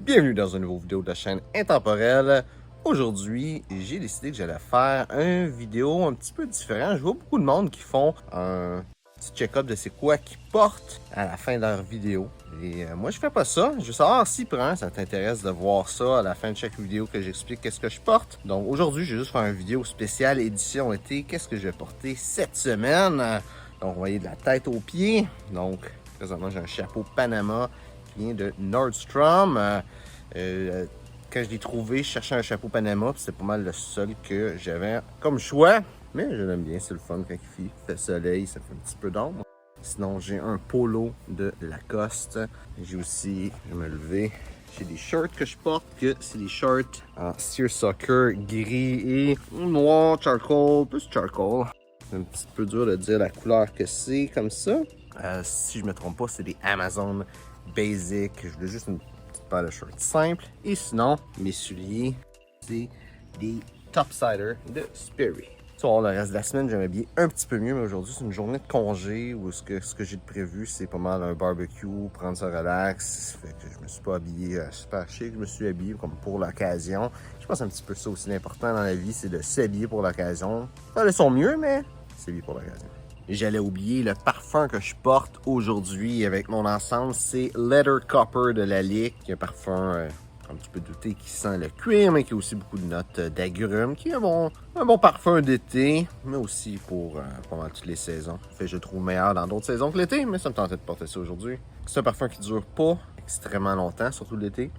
Bienvenue dans une nouvelle vidéo de la chaîne Intemporelle. Aujourd'hui, j'ai décidé que j'allais faire une vidéo un petit peu différente. Je vois beaucoup de monde qui font un petit check-up de c'est quoi qu'ils portent à la fin de leur vidéo. Et moi, je fais pas ça. Je veux savoir si, ça t'intéresse de voir ça à la fin de chaque vidéo que j'explique qu'est-ce que je porte. Donc aujourd'hui, je vais juste faire une vidéo spéciale édition été. Qu'est-ce que je vais porter cette semaine? Donc, vous voyez de la tête aux pieds. Donc, présentement, j'ai un chapeau Panama qui vient de Nordstrom. Quand je l'ai trouvé, je cherchais un chapeau Panama, puis c'était pas mal le seul que j'avais comme choix. Mais je l'aime bien, c'est le fun quand il fait soleil, ça fait un petit peu d'ombre. Sinon, j'ai un polo de Lacoste. J'ai aussi, je vais me lever, j'ai des shorts que je porte, que c'est des shorts en seersucker gris et noir, charcoal, plus charcoal. C'est un petit peu dur de dire la couleur que c'est comme ça. Si je me trompe pas, c'est des Amazon Basic. Je voulais juste une petite paire de shorts simple. Et sinon, mes souliers, c'est des Topsider de Sperry. Sur le reste de la semaine, j'aimais bien un petit peu mieux, mais aujourd'hui, c'est une journée de congé où ce que j'ai de prévu, c'est pas mal un barbecue, prendre ça relax. Ça fait que je me suis pas habillé super chic, je me suis habillé comme pour l'occasion. Je pense un petit peu ça aussi l'important dans la vie, c'est de s'habiller pour l'occasion. Pas le son mieux, mais s'habiller pour l'occasion. J'allais oublier le parfum que je porte aujourd'hui avec mon ensemble, c'est Leather Copper de Lalique, qui est un parfum un petit peu douté qui sent le cuir, mais qui a aussi beaucoup de notes d'agrumes, qui est un bon parfum d'été, mais aussi pour pas mal toutes les saisons. Fait, je le trouve meilleur dans d'autres saisons que l'été, mais ça me tentait de porter ça aujourd'hui. C'est un parfum qui dure pas extrêmement longtemps, surtout l'été.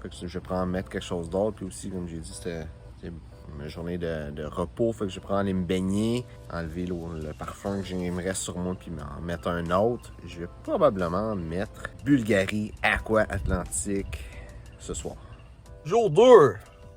Fait que je prends mettre quelque chose d'autre, puis aussi, comme j'ai dit, c'était une journée de repos, fait que je prends aller me baigner, enlever le parfum que j'aimerais sur moi, puis m'en mettre un autre. Je vais probablement mettre Bulgari Aqua Atlantique ce soir. Jour 2!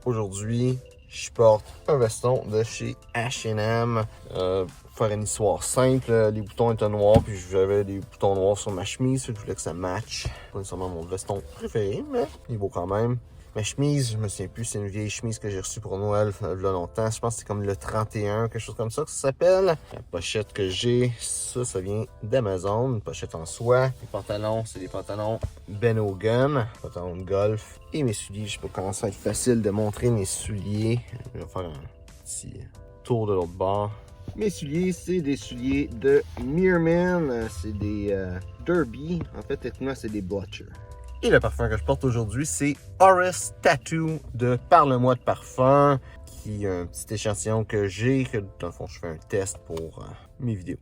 Aujourd'hui, je porte un veston de chez H&M. Faire une histoire simple, les boutons étaient noirs, puis j'avais des boutons noirs sur ma chemise, fait que je voulais que ça matche. Pas nécessairement mon veston préféré, mais il est beau quand même. Ma chemise, je me souviens plus, c'est une vieille chemise que j'ai reçue pour Noël il y a longtemps. Je pense que c'est comme le 31, quelque chose comme ça que ça s'appelle. La pochette que j'ai, ça vient d'Amazon, une pochette en soie. Les pantalons, c'est des pantalons Ben Hogan, pantalons de golf. Et mes souliers, je sais pas comment ça va être facile de montrer mes souliers. Je vais faire un petit tour de l'autre bord. Mes souliers, c'est des souliers de Meerman, c'est des Derby. En fait, techniquement, c'est des Blotcher. Et le parfum que je porte aujourd'hui, c'est Horus Tattoo de Parle-moi de parfum, qui est un petit échantillon que j'ai, que dans le fond, je fais un test pour mes vidéos.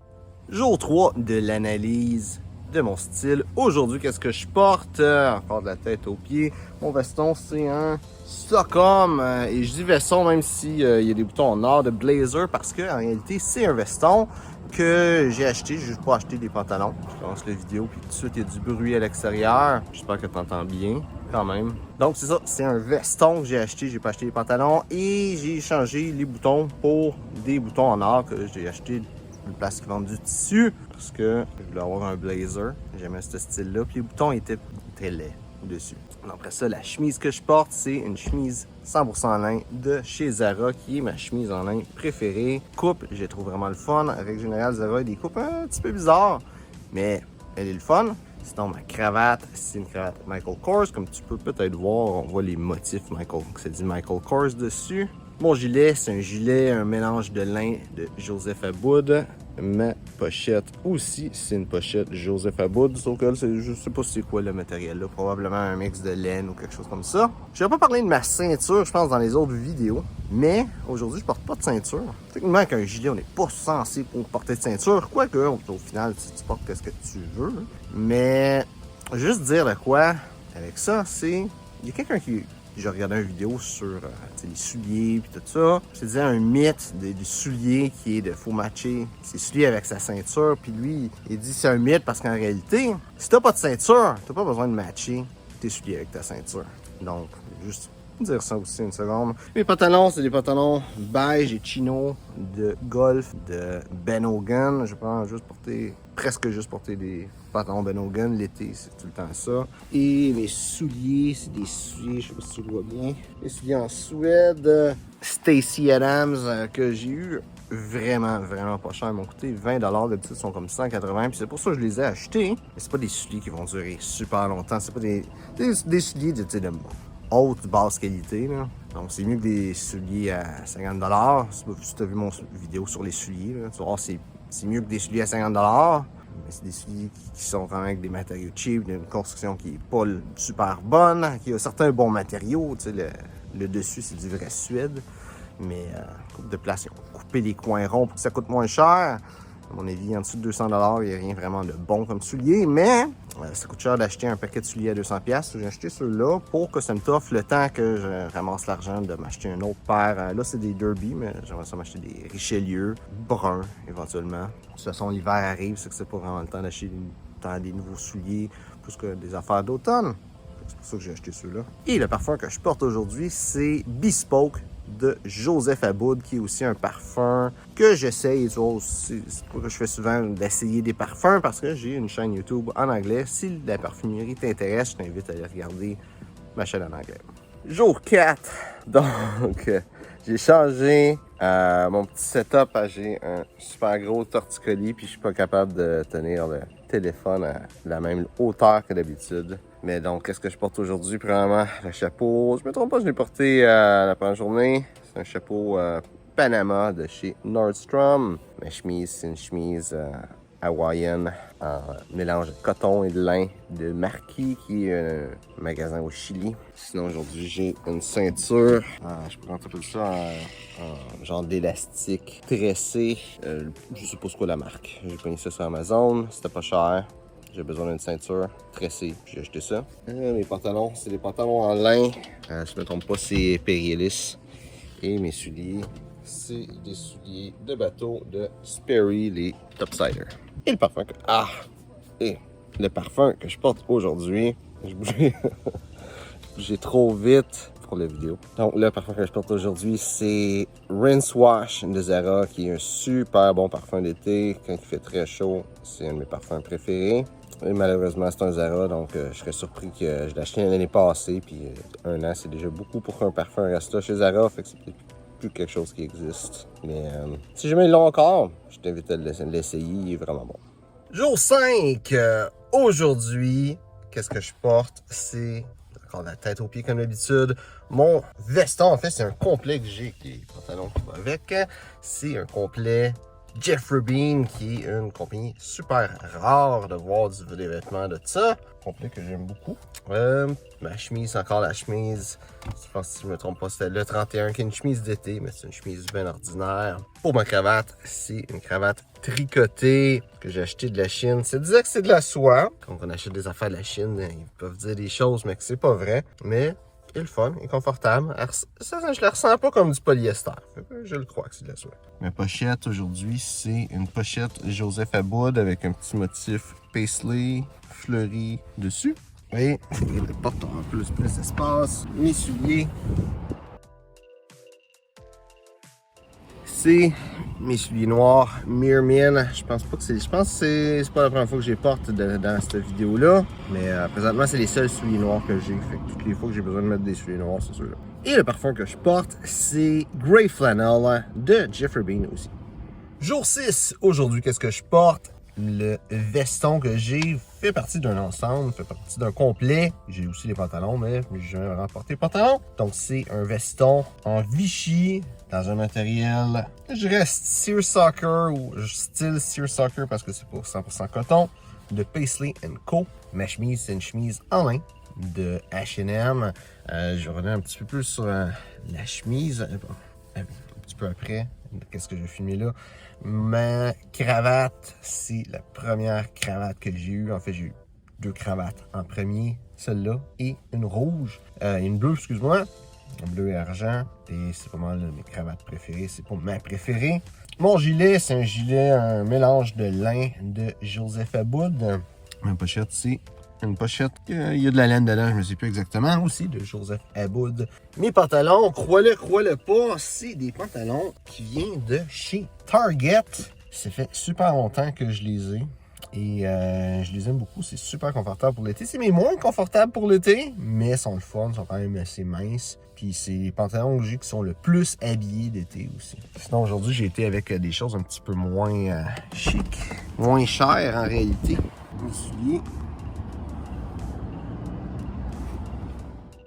Jour 3 de l'analyse de mon style. Aujourd'hui, qu'est-ce que je porte? Encore de la tête aux pieds. Mon veston, c'est un Stockholm. Et je dis veston même s'il y a des boutons en or de blazer, parce que en réalité, c'est un veston que j'ai acheté. J'ai juste pas acheté des pantalons. Je lance la vidéo, puis tout de suite, il y a du bruit à l'extérieur. J'espère que tu entends bien, quand même. Donc, c'est ça. C'est un veston que j'ai acheté. J'ai pas acheté les pantalons. Et j'ai changé les boutons pour des boutons en or que j'ai acheté une place qui vend du tissu, parce que je voulais avoir un blazer. J'aimais ce style-là. Puis les boutons étaient laids dessus. Après ça, la chemise que je porte, c'est une chemise 100% lin de chez Zara, qui est ma chemise en lin préférée. Coupe, je trouve vraiment le fun. En règle générale, Zara a des coupes un petit peu bizarres, mais elle est le fun. Sinon, ma cravate, c'est une cravate Michael Kors. Comme tu peux peut-être voir, on voit les motifs Michael, ça dit Michael Kors dessus. Mon gilet, c'est un gilet, un mélange de lin de Joseph Aboud. Ma pochette aussi, c'est une pochette Joseph Aboud, sauf que je sais pas c'est quoi le matériel là, probablement un mix de laine ou quelque chose comme ça. Je vais pas parler de ma ceinture, je pense, dans les autres vidéos, mais aujourd'hui, je porte pas de ceinture. Techniquement, avec un gilet, on n'est pas censé porter de ceinture, quoique, au final, tu portes ce que tu veux. Mais, juste dire de quoi avec ça, c'est, il y a quelqu'un qui... J'ai regardé une vidéo sur les souliers et tout ça. Je te disais un mythe des souliers qui est de faut matcher ses souliers avec sa ceinture. Puis lui, il dit c'est un mythe parce qu'en réalité, si t'as pas de ceinture, t'as pas besoin de matcher tes souliers avec ta ceinture. Donc, juste dire ça aussi une seconde. Mes pantalons, c'est des pantalons beige et chino de golf de Ben Hogan. Je prends presque juste porter des pantalons Ben Hogan. L'été, c'est tout le temps ça. Et mes souliers, c'est des souliers, je sais pas si tu le vois bien. Mes souliers en Suède. Stacy Adams que j'ai eu vraiment, vraiment pas cher. Ils m'ont coûté 20 $. D'habitude, ils sont comme 180. Puis c'est pour ça que je les ai achetés. Mais c'est pas des souliers qui vont durer super longtemps. C'est pas des souliers de haute, basse qualité. Là. Donc, c'est mieux que des souliers à 50 $. Si tu as vu mon vidéo sur les souliers, là, tu vas voir, c'est mieux que des souliers à 50 $. Mais c'est des souliers qui sont vraiment avec des matériaux cheap, d'une construction qui n'est pas super bonne, qui a certains bons matériaux. Tu sais, le dessus, c'est du vrai suède. Mais coupe de place, ils ont coupé les coins ronds pour que ça coûte moins cher. À mon avis, en dessous de 200 $, il n'y a rien vraiment de bon comme soulier. Mais ça coûte cher d'acheter un paquet de souliers à 200 $. J'ai acheté ceux-là pour que ça me t'offre le temps que je ramasse l'argent de m'acheter une autre paire. Là, c'est des Derby, mais j'aimerais ça m'acheter des Richelieu, bruns éventuellement. De toute façon, l'hiver arrive, c'est que c'est pas vraiment le temps d'acheter des nouveaux souliers plus que des affaires d'automne. C'est pour ça que j'ai acheté ceux-là. Et le parfum que je porte aujourd'hui, c'est Bespoke de Joseph Aboud, qui est aussi un parfum que j'essaye. C'est pour que je fais souvent d'essayer des parfums parce que j'ai une chaîne YouTube en anglais. Si la parfumerie t'intéresse, je t'invite à aller regarder ma chaîne en anglais. Jour 4, donc j'ai changé mon petit setup. J'ai un super gros torticolis puis je suis pas capable de tenir le téléphone à la même hauteur que d'habitude. Mais donc, qu'est-ce que je porte aujourd'hui? Premièrement, le chapeau. Je me trompe pas, je l'ai porté la première journée. C'est un chapeau Panama de chez Nordstrom. Ma chemise, c'est une chemise hawaïenne en mélange de coton et de lin de Marquis, qui est un magasin au Chili. Sinon, aujourd'hui, j'ai une ceinture. Je peux rentrer ça en genre d'élastique tressé. Je sais pas ce qu'est la marque. J'ai pris ça sur Amazon. C'était pas cher. J'ai besoin d'une ceinture tressée, puis j'ai acheté ça. Mes pantalons, c'est des pantalons en lin. Je me trompe pas, c'est Perielis. Et mes souliers, c'est des souliers de bateau de Sperry, les Topsider. Et le parfum que... Et le parfum que je porte aujourd'hui, j'ai trop vite pour la vidéo. Donc, le parfum que je porte aujourd'hui, c'est Rinse Wash de Zara, qui est un super bon parfum d'été. Quand il fait très chaud, c'est un de mes parfums préférés. Et malheureusement, c'est un Zara, donc je serais surpris que je l'ai acheté l'année passée. Puis un an, c'est déjà beaucoup pour qu'un parfum reste là chez Zara. Fait que c'est peut-être plus quelque chose qui existe. Mais si jamais ils l'ont encore, je t'invite à l'essayer. Il est vraiment bon. Jour 5, aujourd'hui, qu'est-ce que je porte? C'est encore la tête aux pieds comme d'habitude. Mon veston, en fait, c'est un complet que j'ai avec les pantalons qui vont avec. C'est un complet Jeffrey Bean, qui est une compagnie super rare de voir des vêtements de ça. Complet que j'aime beaucoup. Ma chemise, encore la chemise. Je pense, si je ne me trompe pas, c'était le 31 qui est une chemise d'été, mais c'est une chemise bien ordinaire. Pour ma cravate, c'est une cravate tricotée que j'ai achetée de la Chine. C'est dire que c'est de la soie. Quand on achète des affaires de la Chine, ils peuvent dire des choses, mais que c'est pas vrai. Mais il est le fun, il est confortable. Ça, je la ressens pas comme du polyester. Je le crois que c'est de la soie. Ma pochette aujourd'hui, c'est une pochette Joseph Aboud avec un petit motif paisley fleuri dessus. Et il porte en plus d'espace. Mes souliers. C'est mes souliers noirs Mirmin. Je pense que c'est pas la première fois que je les porte dans cette vidéo-là. Mais présentement, c'est les seuls souliers noirs que j'ai. Fait que toutes les fois que j'ai besoin de mettre des souliers noirs, c'est ceux-là. Et le parfum que je porte, c'est Grey Flannel de Jeffrey Bean aussi. Jour 6, aujourd'hui, qu'est-ce que je porte? Le veston que j'ai fait partie d'un ensemble, fait partie d'un complet. J'ai aussi les pantalons, mais j'ai jamais vraiment porté les pantalons. Donc, c'est un veston en Vichy, dans un matériel, je dirais seersucker ou style seersucker parce que c'est pour 100% coton, de Paisley & Co. Ma chemise, c'est une chemise en lin de H&M. Je reviens un petit peu plus sur la chemise, un petit peu après. Qu'est-ce que j'ai filmé là? Ma cravate, c'est la première cravate que j'ai eue. En fait, j'ai eu 2 cravates en premier, celle-là, et une rouge, une bleue, excuse-moi, bleu et argent. Et c'est pas mal mes cravates préférées, c'est pas ma préférée. Mon gilet, c'est un gilet, un mélange de lin de Joseph Aboud. Ma pochette, c'est une pochette, il y a de la laine dedans, je ne sais plus exactement, aussi de Joseph Aboud. Mes pantalons, crois-le pas, c'est des pantalons qui viennent de chez Target. Ça fait super longtemps que je les ai. Et je les aime beaucoup, c'est super confortable pour l'été. C'est mes moins confortables pour l'été, mais sont le fun, sont quand même assez minces. Puis c'est les pantalons que j'ai qui sont le plus habillés d'été aussi. Sinon aujourd'hui j'ai été avec des choses un petit peu moins chic, moins chères en réalité. Mes souliers.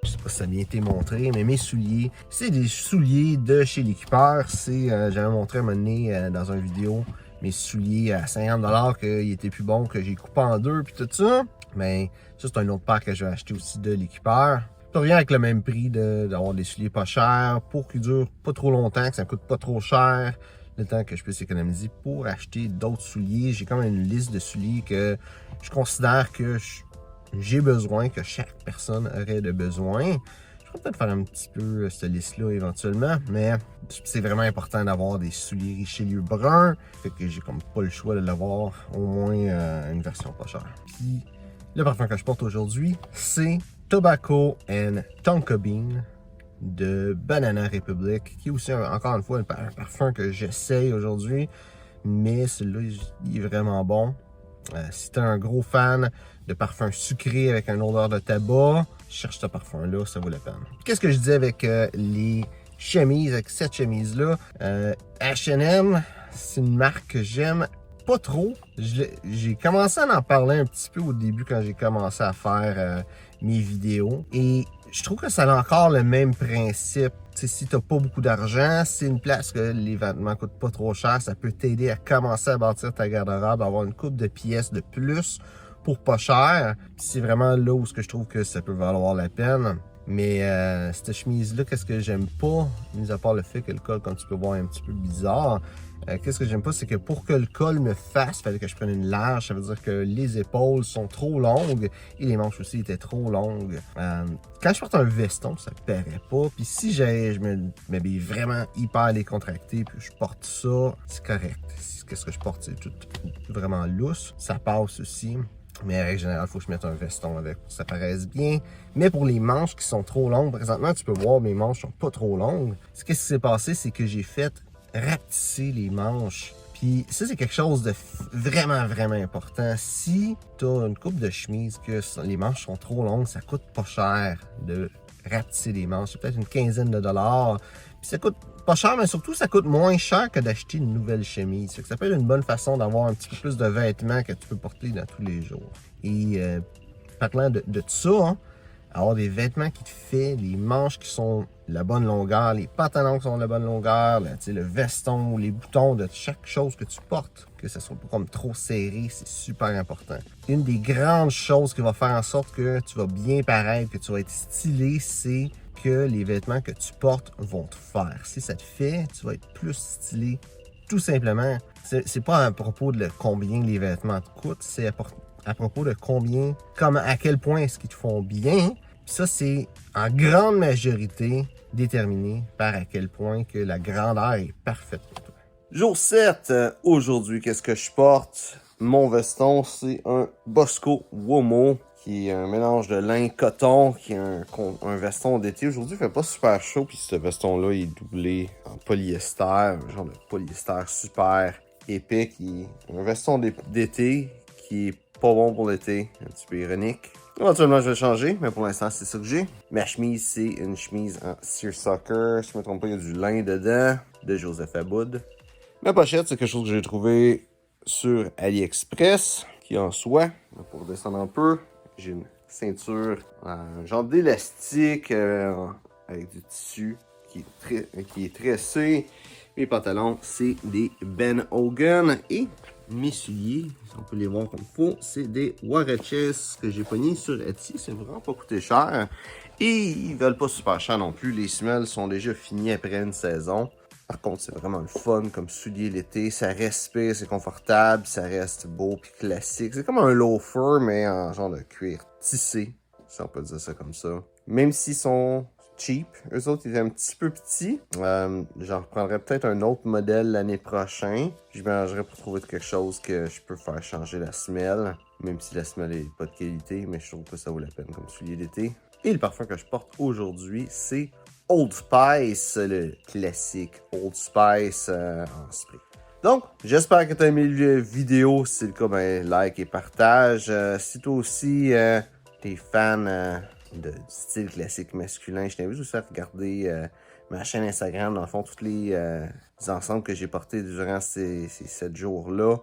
Je sais pas si ça a bien été montré, mais mes souliers, c'est des souliers de chez l'équipeur. J'avais montré un moment donné dans une vidéo mes souliers à 50$ qu'ils étaient plus bons, que j'ai coupé en deux puis tout ça. Mais ça, c'est un autre paire que j'ai acheté aussi de l'équipeur. Ça revient avec le même prix d'avoir des souliers pas chers pour qu'ils durent pas trop longtemps, que ça coûte pas trop cher. Le temps que je puisse économiser pour acheter d'autres souliers. J'ai quand même une liste de souliers que je considère que j'ai besoin, que chaque personne aurait de besoin. Je vais peut-être faire un petit peu cette liste-là éventuellement, mais c'est vraiment important d'avoir des souliers Richelieu bruns. Fait que j'ai comme pas le choix de l'avoir, au moins une version pas chère. Puis le parfum que je porte aujourd'hui, c'est Tobacco and Tonka Bean de Banana Republic, qui est aussi encore une fois un parfum que j'essaye aujourd'hui, mais celui-là il est vraiment bon. Si t'es un gros fan de parfums sucrés avec une odeur de tabac, cherche ce parfum-là, ça vaut la peine. Qu'est-ce que je dis avec les chemises, avec cette chemise-là? H&M, c'est une marque que j'aime pas trop. J'ai commencé à en parler un petit peu au début quand j'ai commencé à faire mes vidéos. Et je trouve que ça a encore le même principe. T'sais, si t'as pas beaucoup d'argent, c'est une place que les vêtements coûtent pas trop cher. Ça peut t'aider à commencer à bâtir ta garde-robe, avoir une coupe de pièces de plus pour pas cher. C'est vraiment là où je trouve que ça peut valoir la peine. Mais cette chemise-là, qu'est-ce que j'aime pas, mis à part le fait que le col, comme tu peux voir, est un petit peu bizarre. Qu'est-ce que j'aime pas, c'est que pour que le col me fasse, il fallait que je prenne une large. Ça veut dire que les épaules sont trop longues et les manches aussi étaient trop longues. Quand je porte un veston, ça paraît pas. Puis si je m'habille vraiment hyper décontracté puis je porte ça, c'est correct. Qu'est-ce que je porte, c'est tout vraiment lousse. Ça passe aussi. Mais en règle générale, il faut que je mette un veston avec pour que ça paraisse bien. Mais pour les manches qui sont trop longues, présentement, tu peux voir, mes manches sont pas trop longues. Ce qui s'est passé, c'est que j'ai fait rapetisser les manches. Puis ça, c'est quelque chose de vraiment, vraiment important. Si tu as une coupe de chemise que les manches sont trop longues, ça coûte pas cher de rapetisser les manches. C'est peut-être une quinzaine de dollars. Puis ça coûte pas cher, mais surtout, ça coûte moins cher que d'acheter une nouvelle chemise. Ça peut être une bonne façon d'avoir un petit peu plus de vêtements que tu peux porter dans tous les jours. Et parlant de tout ça, hein, avoir des vêtements qui te fait, les manches qui sont de la bonne longueur, les pantalons qui sont de la bonne longueur, le veston, les boutons de chaque chose que tu portes, que ça soit pas comme trop serré, c'est super important. Une des grandes choses qui va faire en sorte que tu vas bien paraître, que tu vas être stylé, c'est que les vêtements que tu portes vont te faire. Si ça te fait, tu vas être plus stylé, tout simplement. C'est pas à propos de combien les vêtements te coûtent, c'est à propos de à quel point est-ce qu'ils te font bien. Puis ça, c'est en grande majorité déterminé par à quel point que la grandeur est parfaite pour toi. Jour 7, aujourd'hui, qu'est-ce que je porte? Mon veston, c'est un Bosco Womo, qui est un mélange de lin coton, qui est un veston d'été. Aujourd'hui, il fait pas super chaud, puis ce veston-là est doublé en polyester, un genre de polyester super épais, qui est un veston d'été qui est pas bon pour l'été, un petit peu ironique. Éventuellement, je vais changer, mais pour l'instant, c'est ça que j'ai. Ma chemise, c'est une chemise en seersucker. Si je me trompe pas, il y a du lin dedans, de Joseph Aboud. Ma pochette, c'est quelque chose que j'ai trouvé sur AliExpress, qui est en soie. Pour descendre un peu, j'ai une ceinture, un genre d'élastique avec du tissu qui est tressé. Mes pantalons, c'est des Ben Hogan. Et mes souliers, si on peut les voir comme il faut, c'est des Huaraches que j'ai pognés sur Etsy. C'est vraiment pas coûté cher. Et ils veulent pas super cher non plus. Les semelles sont déjà finies après une saison. Par contre, c'est vraiment le fun comme soulier l'été. Ça respire, c'est confortable, ça reste beau puis classique. C'est comme un loafer, mais en genre de cuir tissé, si on peut dire ça comme ça. Même s'ils sont cheap, eux autres, ils étaient un petit peu petits. J'en reprendrai peut-être un autre modèle l'année prochaine. Je mélangerai pour trouver quelque chose que je peux faire changer la semelle. Même si la semelle est pas de qualité, mais je trouve que ça vaut la peine comme soulier d'été. Et le parfum que je porte aujourd'hui, c'est Old Spice, le classique Old Spice en spray. Donc, j'espère que tu as aimé la vidéo. Si c'est le cas, ben, like et partage. Si toi aussi, t'es fan de style classique masculin, je t'invite aussi à regarder ma chaîne Instagram. Dans le fond, tous les ensembles que j'ai portés durant ces 7 jours-là.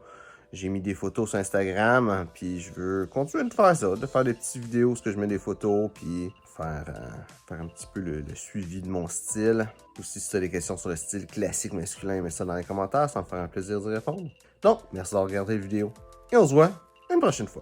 J'ai mis des photos sur Instagram, puis je veux continuer de faire ça, de faire des petites vidéos où je mets des photos, puis faire un petit peu le suivi de mon style. Aussi, si tu as des questions sur le style classique masculin, mets ça dans les commentaires, ça me fera un plaisir d'y répondre. Donc, merci d'avoir regardé la vidéo, et on se voit une prochaine fois.